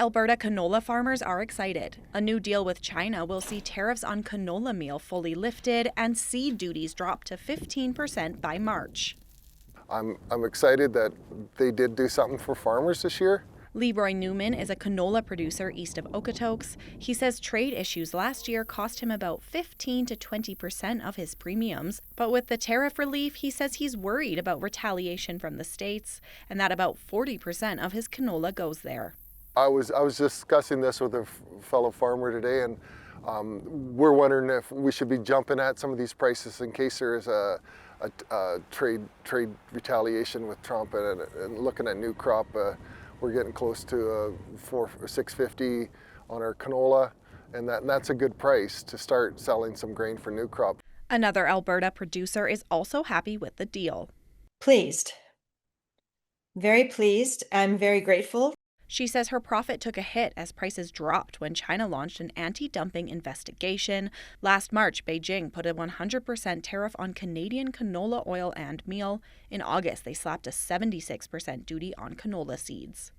Alberta canola farmers are excited. A new deal with China will see tariffs on canola meal fully lifted and seed duties dropped to 15% by March. I'm excited that they did do something for farmers this year. Leroy Newman is a canola producer east of Okotoks. He says trade issues last year cost him about 15 to 20% of his premiums. But with the tariff relief, he says he's worried about retaliation from the states and that about 40% of his canola goes there. I was discussing this with a fellow farmer today, and we're wondering if we should be jumping at some of these prices in case there is a trade retaliation with Trump, and looking at new crop. We're getting close to $4 or $6.50 on our canola, and that's a good price to start selling some grain for new crop. Another Alberta producer is also happy with the deal. Pleased. Very pleased. I'm very grateful. She says her profit took a hit as prices dropped when China launched an anti-dumping investigation. Last March, Beijing put a 100% tariff on Canadian canola oil and meal. In August, they slapped a 76% duty on canola seeds.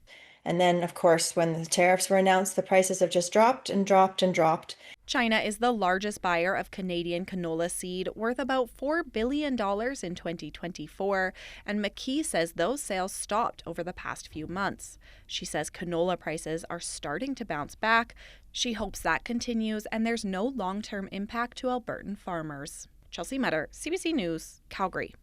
And then, of course, when the tariffs were announced, the prices have just dropped and dropped and dropped. China is the largest buyer of Canadian canola seed, worth about $4 billion in 2024, and McKee says those sales stopped over the past few months. She says canola prices are starting to bounce back. She hopes that continues and there's no long-term impact to Albertan farmers. Chelsea Metter, CBC News, Calgary.